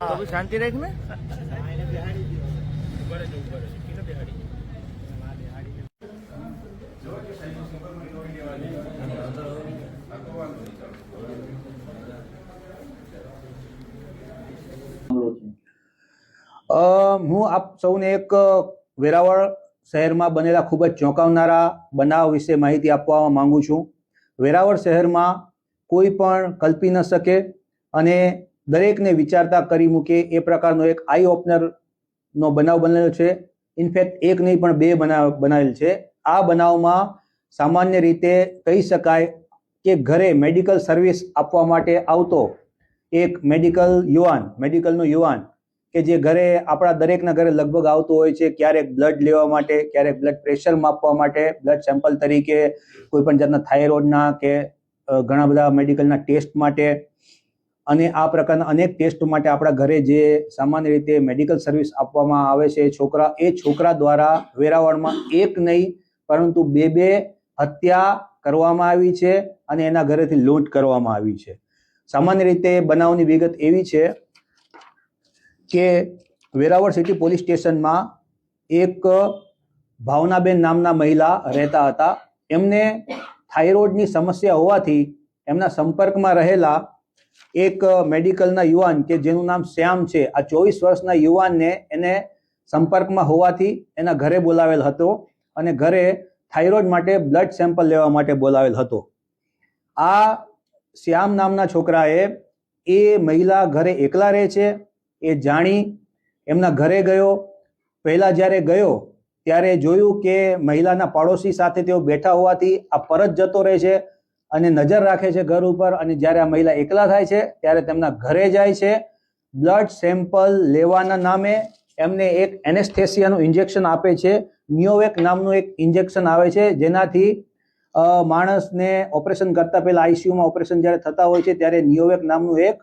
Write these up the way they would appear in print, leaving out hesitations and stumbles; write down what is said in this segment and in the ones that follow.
તો શાંતિ રાખ ને. હું આપ સૌને એક વેરાવળ શહેરમાં બનેલા ખૂબ જ ચોંકાવનારા બનાવ વિશે માહિતી આપવા માંગુ છું. વેરાવળ શહેરમાં કોઈ પણ કલ્પી ન શકે અને દરેકને વિચારતા કરી મૂકે એ પ્રકારનો એક આઈ ઓપનરનો બનાવ બનેલો છે. ઇનફેક્ટ એક નહીં પણ બે બનાવ બનેલ છે. આ બનાવમાં સામાન્ય રીતે કહી શકાય કે ઘરે મેડિકલ સર્વિસ આપવા માટે આવતો એક મેડિકલનો યુવાન કે જે ઘરે આપણા દરેકના ઘરે લગભગ આવતો હોય છે, ક્યારેક બ્લડ લેવા માટે, ક્યારેક બ્લડ પ્રેશર માપવા માટે, બ્લડ સેમ્પલ તરીકે કોઈ પણ જાતના થાઇરોઇડના કે ઘણા બધા મેડિકલના ટેસ્ટ માટે અને આ પ્રકારના અનેક ટેસ્ટ માટે આપણા ઘરે જે સામાન્ય રીતે મેડિકલ સર્વિસ આપવામાં આવે છે એ છોકરા દ્વારા વેરાવળમાં એક નહીં પરંતુ બે હત્યા કરવામાં આવી છે અને એના ઘરેથી લૂંટ કરવામાં આવી છે. સામાન્ય રીતે બનાવની વિગત એવી છે કે વેરાવળ સિટી પોલીસ સ્ટેશનમાં એક ભાવનાબેન નામના મહિલા રહેતા હતા. એમને થાઇરોઇડની સમસ્યા હોવાથી એમના સંપર્કમાં રહેલા એક મેડિકલના યુવાન કે જેનું નામ શ્યામ છે, આ 24 વર્ષના યુવાનને એને સંપર્કમાં હોવાથી એના ઘરે બોલાવેલ હતો અને ઘરે થાઇરોઇડ માટે બ્લડ સેમ્પલ લેવા માટે બોલાવેલ હતો. આ શ્યામ નામના છોકરાએ એ મહિલા ઘરે એકલા રહે છે એ જાણી એમના ઘરે ગયો. પહેલાં જ્યારે ગયો ત્યારે જોયું કે મહિલાના પાડોશી સાથે તેઓ બેઠા હોવાથી આ પરત જતો રહે છે અને નજર રાખે છે ઘર ઉપર. અને જ્યારે આ મહિલા એકલા થાય છે ત્યારે તેમના ઘરે જાય છે. બ્લડ સેમ્પલ લેવાના નામે એમને એક એનેસ્થેસિયાનું ઇન્જેક્શન આપે છે. નિયોવેક નામનું એક ઇન્જેક્શન આવે છે જેનાથી માણસને ઓપરેશન કરતા પહેલા આઈસીયુમાં ઓપરેશન જ્યારે થતા હોય છે ત્યારે નિયોવેક નામનું એક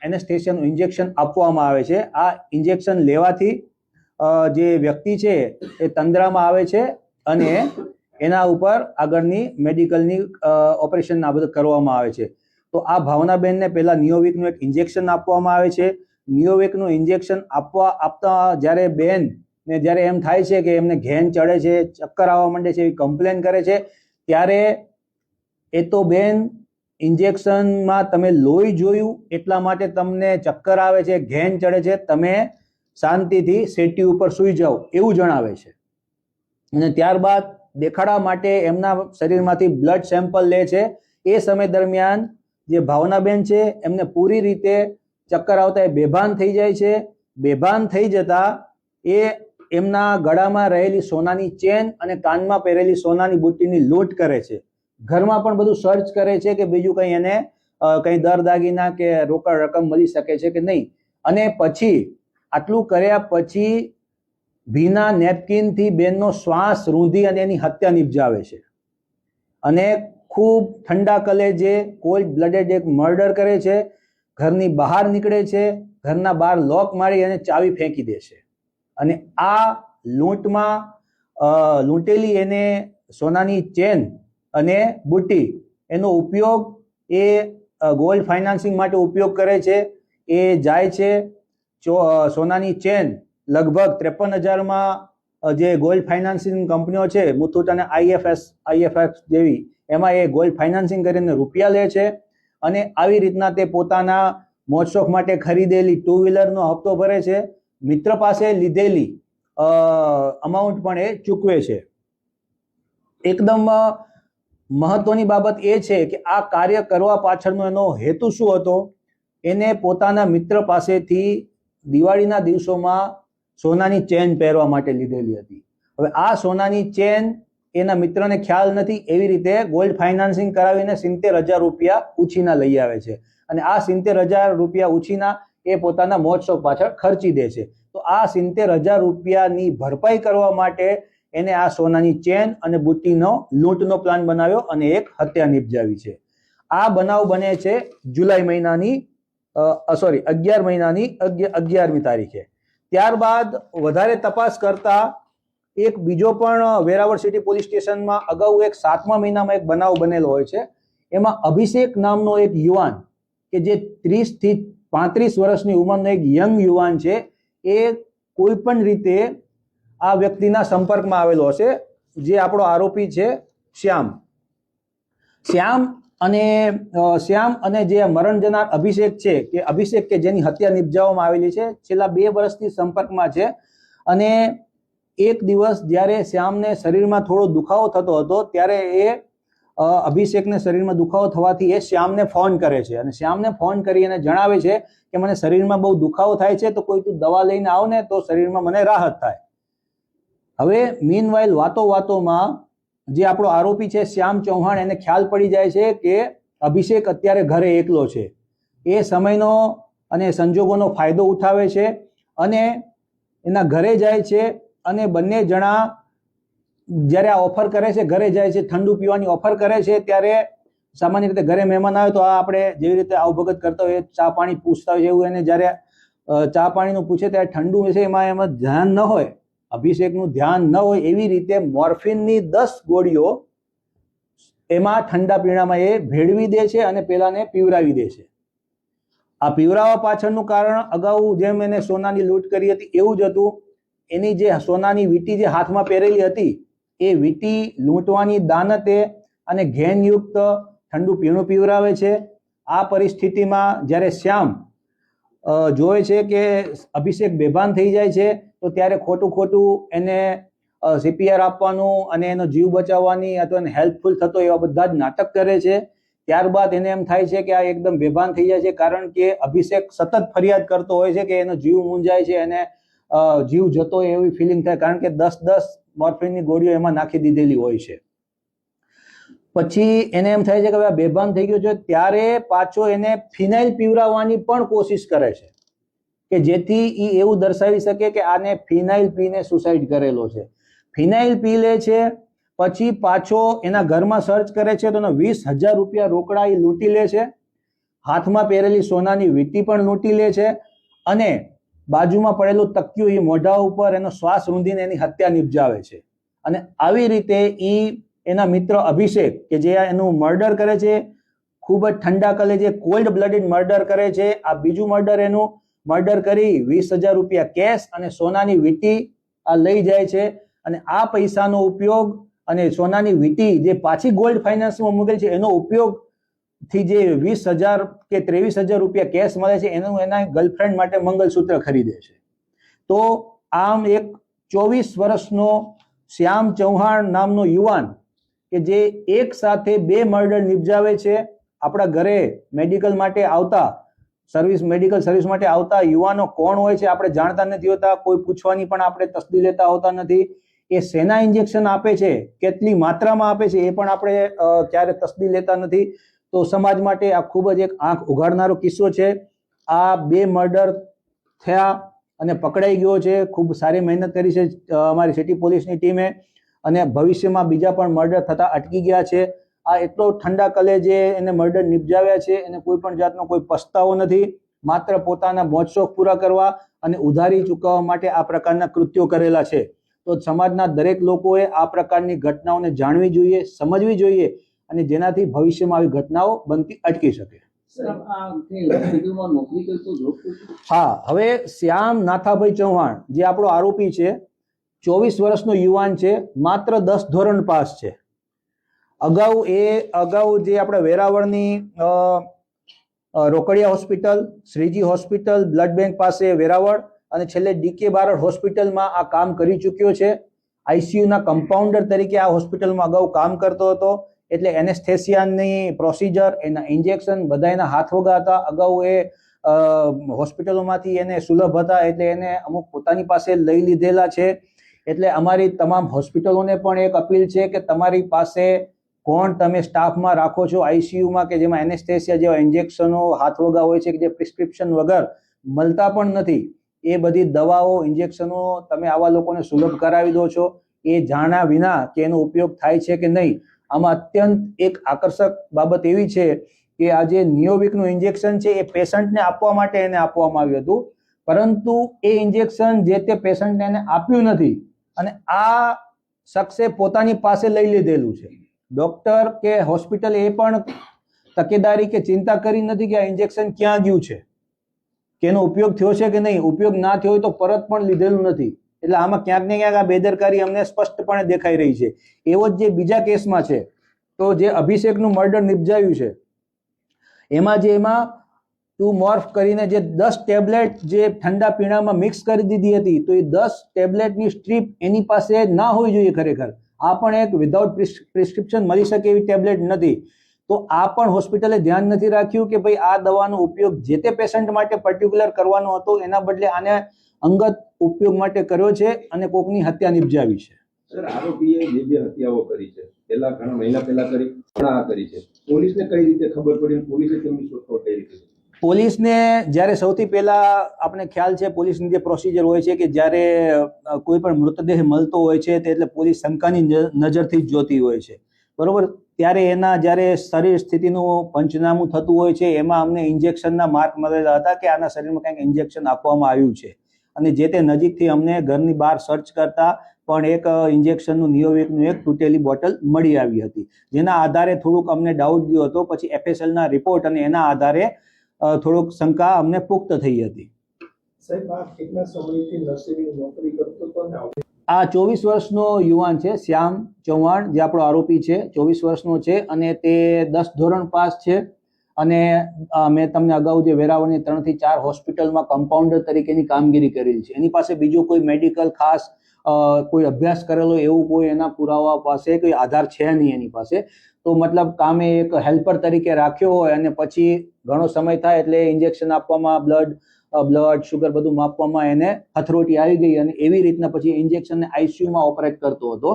એનેસ્થેસિયાનું ઇન્જેક્શન આપવામાં આવે છે. આ ઇન્જેક્શન લેવાથી જે વ્યક્તિ છે એ તંદ્રામાં આવે છે અને એના ઉપર આગળની મેડિકલની ઓપરેશન આ બધું કરવામાં આવે છે. તો આ ભાવનાબેનને પહેલા નિયોવિકનું એક ઇન્જેક્શન આપવામાં આવે છે. નિયોવિકનું ઇન્જેક્શન આપતા જ્યારે બેનને જ્યારે એમ થાય છે કે એમને ઘેન ચડે છે, ચક્કર આવવા માંડે છે, એવી કમ્પ્લેન કરે છે ત્યારે એ તો બેન ઇન્જેક્શનમાં તમે લોહી જોયું એટલા માટે તમને ચક્કર આવે છે, ઘેન ચડે છે, તમે શાંતિથી સેટી ઉપર સૂઈ જાઓ એવું જણાવે છે. અને ત્યારબાદ દેખાડા માટે એમના શરીરમાંથી બ્લડ સેમ્પલ લે છે. એ સમય દરમિયાન જે ભાવનાબેન છે એમને પૂરી રીતે ચક્કર આવતા એ બેભાન થઈ જાય છે. બેભાન થઈ જતા એ એમના ગળામાં રહેલી સોનાની ચેન અને કાનમાં પહેરેલી સોનાની બુટ્ટીની લૂંટ કરે છે. ઘરમાં પણ બધું સર્ચ કરે છે કે બીજું કંઈ એને કંઈ દર દાગીના કે રોકડ રકમ મળી શકે છે કે નહીં. અને પછી આટલું કર્યા પછી ભીના નેપકિનથી બેનનો શ્વાસ રૂંધી અને એની હત્યા નિપજાવે છે. અને ખૂબ ઠંડા કલેજે કોલ્ડ બ્લડેડ એક મર્ડર કરે છે. ઘરની બહાર નીકળે છે, ઘરના બહાર લોક મારી અને ચાવી ફેંકી દે છે. અને આ લૂંટમાં લૂંટેલી એને સોનાની ચેન અને બુટ્ટી એનો ઉપયોગ એ ગોલ્ડ ફાઇનાન્સિંગ માટે ઉપયોગ કરે છે. એ જાય છે સોનાની ચેન લગભગ 53,000માં જે ગોલ્ડ ફાઇનાન્સિંગ કંપનીઓ છે મુથુટ અને આઈએફએસ જેવી એમાં એ ગોલ્ડ ફાઇનાન્સિંગ કરીને રૂપિયા લે છે. અને આવી રીતના તે પોતાના મોજશોખ માટે ખરીદેલી 2 વ્હીલરનો હપ્તો ભરે છે. મિત્ર પાસે લીધેલી અમાઉન્ટ પણ એ ચૂકવે છે. એકદમ મહત્વની બાબત એ છે કે આ કાર્ય કરવા પાછળનો એનો હેતુ શું હતો. એને પોતાના મિત્ર પાસેથી દિવાળીના દિવસોમાં સોનાની ચેન પહેરવા માટે લીધેલી હતી. હવે આ સોનાની ચેન એના મિત્રને ખ્યાલ નથી, એવી રીતે ગોલ્ડ ફાઇનાન્સિંગ કરાવીને 70,000 રૂપિયા ઉછીના લઈ આવે છે. અને આ 70,000 રૂપિયા ઉછીના એ પોતાના મોજ શોખ પાછળ ખર્ચી દે છે. તો આ 70,000 રૂપિયાની ભરપાઈ કરવા માટે એને આ સોનાની ચેન અને બુટ્ટીનો લૂંટનો પ્લાન બનાવ્યો અને એક હત્યા નિપજાવી છે. આ બનાવ બને છે જુલાઈ મહિનાની 11 મહિનાની 11મી તારીખે. ત્યારબાદ વધારે તપાસ કરતા એક બીજો પણ વેરાવળ સિટી પોલીસ સ્ટેશનમાં અગાઉ એક 7મા મહિનામાં એક બનાવ બનેલો હોય છે. એમાં અભિષેક નામનો એક યુવાન કે જે 30 થી 35 વર્ષની ઉંમરનો એક યંગ યુવાન છે, એ કોઈ પણ રીતે આ વ્યક્તિના સંપર્કમાં આવેલો હશે, જે આપણો આરોપી છે શ્યામ અને જે મરણ જનાર અભિષેક છે કે જેની હત્યા નિપજાવવામાં આવેલી છે, છેલ્લા 2 વર્ષથી સંપર્કમાં છે. અને એક દિવસ જ્યારે શ્યામને શરીરમાં થોડો દુખાવો થતો હતો ત્યારે એ અભિષેકને શરીરમાં દુખાવો થવાથી એ શ્યામને ફોન કરે છે અને શ્યામને ફોન કરી અને જણાવે છે કે મને શરીરમાં બહુ દુખાવો થાય છે, તો કોઈ તું દવા લઈને આવ ને તો શરીરમાં મને રાહત થાય. હવે મીનવાઇલ વાતોમાં જે આપણો આરોપી છે શ્યામ ચૌહાણ, એને ખ્યાલ પડી જાય છે કે અભિષેક અત્યારે ઘરે એકલો છે. એ સમયનો અને સંજોગોનો ફાયદો ઉઠાવે છે અને એના ઘરે જાય છે અને બંને જણા જ્યારે આ ઓફર કરે છે, ઘરે જાય છે, ઠંડુ પીવાની ઓફર કરે છે, ત્યારે સામાન્ય રીતે ઘરે મહેમાન આવે તો આપણે જેવી રીતે આવભગત કરતા હોય, ચા પાણી પૂછતા હોય, એવું એને જ્યારે ચા પાણીનું પૂછે ત્યારે ઠંડુ છે એમાં ધ્યાન ન હોય, અભિષેકનું ધ્યાન ન હોય, એવી રીતે મોર્ફિનની 10 ગોળીઓ એમાં ઠંડા પીણામાં એ ભેળવી દે છે અને પેલાને પીવરાવી દે છે. આ પીવરાવા પાછળનું કારણ અગાઉ જેમ એને સોનાની લૂંટ કરી હતી એવું જ હતું. એની જે સોનાની વીંટી જે હાથમાં પહેરેલી હતી, એ વીંટી લૂંટવાની દાનતે અને ઘેનયુક્ત ઠંડુ પીણું પીવરાવે છે. આ પરિસ્થિતિમાં જ્યારે શ્યામ જોવે છે કે અભિષેક બેભાન થઈ જાય છે, તો ત્યારે ખોટું એને CPR આપવાનું અને એનો જીવ બચાવવાની અથવા એને હેલ્પફુલ થતો એવા બધા જ નાટક કરે છે. ત્યારબાદ એને એમ થાય છે કે આ એકદમ બેભાન થઈ જાય છે, કારણ કે અભિષેક સતત ફરિયાદ કરતો હોય છે કે એનો જીવ મૂંઝાય છે, એને જીવ જતો હોય એવી ફિલિંગ થાય, કારણ કે 10 મોર્ફિનની ગોળીઓ એમાં નાખી દીધેલી હોય છે. પછી એને એમ થાય છે કે હવે બેભાન થઈ ગયો છે, ત્યારે પાછો એને ફિનાઇલ પીવરાવવાની પણ કોશિશ કરે છે કે જેથી એ એવું દર્શાવી શકે કે આને ફિનાઇલ પીને સુસાઇડ કરેલો છે. ફિનાઇલ પી લે છે, પછી પાછો એના ઘરમાં સર્ચ કરે છે તો 20,000 રૂપિયા રોકડા એ લૂંટી લે છે, હાથમાં પહેરેલી સોનાની વીંટી પણ લૂંટી લે છે અને બાજુમાં પડેલું તકિયું એ મોઢા ઉપર એનો શ્વાસ રૂંધીને એની હત્યા નિપજાવે છે. અને આવી રીતે એના મિત્ર અભિષેક કે જે એનું મર્ડર કરે છે, ખૂબ જ ઠંડા કલે જે કોલ્ડ બ્લડેડ મર્ડર કરે છે, આ બીજું એનું મર્ડર કરી 20,000 રૂપિયા કેશ અને સોનાની વીંટી આ લઈ જાય છે. અને આ પૈસાનો ઉપયોગ અને સોનાની વીંટી જે પાછી ગોલ્ડ ફાઇનાન્સમાં મૂકેલ છે એનો ઉપયોગ થી જે 20,000 કે 23,000 રૂપિયા કેશ મળે છે એનું એના ગર્લફ્રેન્ડ માટે મંગલસૂત્ર ખરીદે છે. તો આમ એક 24 વર્ષનો શ્યામ ચૌહાણ નામનો યુવાન કે જે એક સાથે 2 મર્ડર નિપજાવે છે. આપણા ઘરે મેડિકલ સર્વિસ માટે આવતા યુવાનો કોણ હોય છે આપણે જાણતા નથી હોતા, કોઈ પૂછવાની પણ આપણે તસ્દી લેતા હોતા નથી. એ સેના ઇન્જેક્શન આપે છે, કેટલી માત્રામાં આપે છે એ પણ આપણે ક્યારે તસ્દી લેતા નથી. તો સમાજ માટે આ ખૂબ જ એક આંખ ઉઘાડનારો કિસ્સો છે. આ 2 મર્ડર થયા અને પકડાઈ ગયો છે. ખૂબ સારી મહેનત કરી છે અમારી સિટી પોલીસની ટીમે અને ભવિષ્યમાં બીજા પણ મર્ડર થતા અટકી ગયા છે. આ એટલો ઠંડા કલે જે એને મર્ડર નિપજાવ્યા છે, એને કોઈ પણ જાતનો કોઈ પસ્તાવો નથી, માત્ર પોતાના મોજશોખ પૂરા કરવા અને ઉધારી ચૂકવવા માટે આ પ્રકારના કૃત્યો કરેલા છે. તો સમાજના દરેક લોકોએ આ પ્રકારની ઘટનાઓને જાણવી જોઈએ, સમજવી જોઈએ અને જેનાથી ભવિષ્યમાં આવી ઘટનાઓ બનતી અટકી શકે. હા, હવે શ્યામ નાથાભાઈ ચૌહાણ જે આપણો આરોપી છે, 24 વર્ષનો યુવાન છે, માત્ર 10 ધોરણ પાસ છે. અગાઉ જે આપણે વેરાવળની Rokadiya hospital, Shreeji hospital, blood bank પાસે વેરાવળ અને છેલ્લે DK બારડ હોસ્પિટલમાં આ કામ કરી ચૂક્યો છે. ICUના કમ્પાઉન્ડર તરીકે આ હોસ્પિટલમાં અગાઉ કામ કરતો હતો. એટલે એનેસ્થેસિયાની પ્રોસિજર, એના ઇન્જેક્શન બધા એના હાથવગા હતા. અગાઉ એ હોસ્પિટલોમાંથી એને સુલભ હતા એટલે એને અમુક પોતાની પાસે લઈ લીધેલા છે. એટલે અમારી તમામ હોસ્પિટલોને પણ એક અપીલ છે કે તમારી પાસે કોણ તમે સ્ટાફમાં રાખો છો ICUમાં કે જેમાં એનેસ્થેસિયા જેવા ઇન્જેક્શનો હાથવગા હોય છે કે જે પ્રિસ્ક્રિપ્શન વગર મળતા પણ નથી, એ બધી દવાઓ, ઇન્જેક્શનો તમે આવા લોકોને સુલભ કરાવી દો છો, એ જાણ્યા વિના કે એનો ઉપયોગ થાય છે કે નહીં. આમાં અત્યંત એક આકર્ષક બાબત એવી છે કે આ જે નિયોવિકનું ઇન્જેક્શન છે એ પેશન્ટને આપવા માટે એને આપવામાં આવ્યું હતું, પરંતુ એ ઇન્જેક્શન જે તે પેશન્ટને એને આપ્યું નથી અને આ શખ્સે પોતાની પાસે લઈ લીધેલું છે. ડોક્ટર કે હોસ્પિટલ એ પણ તકેદારી કે ચિંતા કરી નથી કે આ ઇન્જેક્શન ક્યાં ગયું છે. કે એનો ઉપયોગ થયો છે કે નહીં, ઉપયોગ ના થયો હોય તો પરત પણ લીધેલું નથી. એટલે આમાં ક્યાંક ને ક્યાંક આ બેદરકારી અમને સ્પષ્ટપણે દેખાઈ રહી છે. એવો જ જે બીજા કેસમાં છે, તો જે અભિષેકનું મર્ડર નિપજાયું છે એમાં 2 મોર્ફ કરીને જે 10 ટેબ્લેટ જે ઠંડા પીણામાં મિક્સ કરી દીધી હતી, તો એ 10 ટેબ્લેટની સ્ટ્રીપ એની પાસે ના હોવી જોઈએ ખરેખર. આ પણ એક વિધાઉટ પ્રિસ્ક્રિપ્શન મળી શકે એવી ટેબ્લેટ નથી. તો આ પણ હોસ્પિટલે ધ્યાન નથી રાખ્યું કે ભાઈ આ દવાનો ઉપયોગ જે તે પેશન્ટ માટે પર્ટિક્યુલર કરવાનો હતો, એના બદલે આને અંગત ઉપયોગ માટે કર્યો છે અને કોકની હત્યા નિપજાવી છે. સર, આરોપીએ બે હત્યાઓ કરી છે, પહેલા ઘણા મહિના પહેલા કરી, પણ આ કરી છે. પોલીસને કઈ રીતે ખબર પડી? પોલીસે તેમની શોધખોળ કઈ રીતે? પોલીસને જ્યારે સૌથી પહેલા આપણે ખ્યાલ છે, પોલીસની જે પ્રોસિજર હોય છે કે જ્યારે કોઈ પણ મૃતદેહ મળતો હોય છે તે એટલે પોલીસ શંકાની નજરથી જ જોતી હોય છે, બરોબર. ત્યારે એના જ્યારે શરીર સ્થિતિનું પંચનામું થતું હોય છે, એમાં અમને ઇન્જેક્શનના માર્ક મળેલા હતા કે આના શરીરમાં કંઈક ઇન્જેક્શન આપવામાં આવ્યું છે. અને જે તે નજીકથી અમને ઘરની બહાર સર્ચ કરતા પણ એક ઇન્જેક્શનનું નિયોવિકનું એક તૂટેલી બોટલ મળી આવી હતી, જેના આધારે થોડુંક અમને ડાઉટ ગયો હતો. પછી FSLના રિપોર્ટ અને એના આધારે થોડુંક શંકા અમને પુખ્ત થઈ હતી. સાહેબ, આ કેટલા સમયથી નર્સિંગની નોકરી કરતો હતો ને આ 24 વર્ષનો યુવાન છે, શ્યામ ચૌહાણ, જે આપણો આરોપી છે, 24 વર્ષનો છે અને તે 10 ધોરણ પાસ છે. અને મેં તમને અગાઉ જે વેરાવળની 3 થી 4 હોસ્પિટલમાં કમ્પાઉન્ડર તરીકેની કામગીરી કરેલી છે. એની પાસે બીજો કોઈ મેડિકલ ખાસ કોઈ અભ્યાસ કરેલો એવું કોઈ એના પુરાવા પાસે કોઈ આધાર છે નહીં એની પાસે. તો મતલબ કામે એક હેલ્પર તરીકે રાખ્યો હોય અને પછી ઘણો સમય થાય એટલે ઇન્જેક્શન આપવામાં, બ્લડ શુગર બધું માપવામાં એને હથરોટી આવી ગઈ અને એવી રીતના પછી ઇન્જેક્શનને ICUમાં ઓપરેટ કરતો હતો.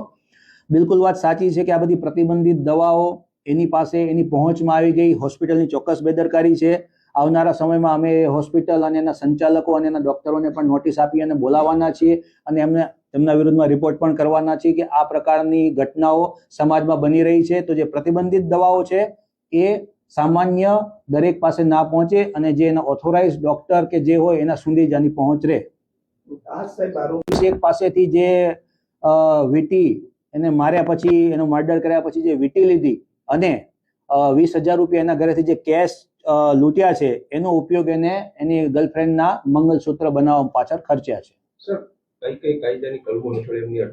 બિલકુલ વાત સાચી છે કે આ બધી પ્રતિબંધિત દવાઓ એની પાસે એની પહોંચમાં આવી ગઈ. હોસ્પિટલની ચોક્કસ બેદરકારી છે. આવનારા સમયમાં અમે હોસ્પિટલ અને એના સંચાલકો અને એના ડોક્ટરોને પણ નોટિસ આપી અને બોલાવવાના છીએ અને તેમના વિરુદ્ધમાં રિપોર્ટ પણ કરવાના છીએ કે આ પ્રકારની ઘટનાઓ સમાજમાં બની રહી છે. તો જે પ્રતિબંધિત દવાઓ છે એ સામાન્ય દરેક પાસે ના પહોંચે અને જે એના ઓથોરાઇઝ ડોક્ટર કે જે હોય એના સુધી જ આની પહોંચ રહે. આ સાહેબ આરોપી એક પાસેથી જે વીટી એને માર્યા પછી, એનો મર્ડર કર્યા પછી જે વીટી લીધી અને 20,000 રૂપિયા એના ઘરેથી જે કેશ લૂંટ્યા છે, એનો ઉપયોગ એને એની ગર્લફ્રેન્ડના મંગલસૂત્ર બનાવવા પાછળ ખર્ચ્યા છે. સર, કઈ કાયદાની કલમો હેઠળ એમની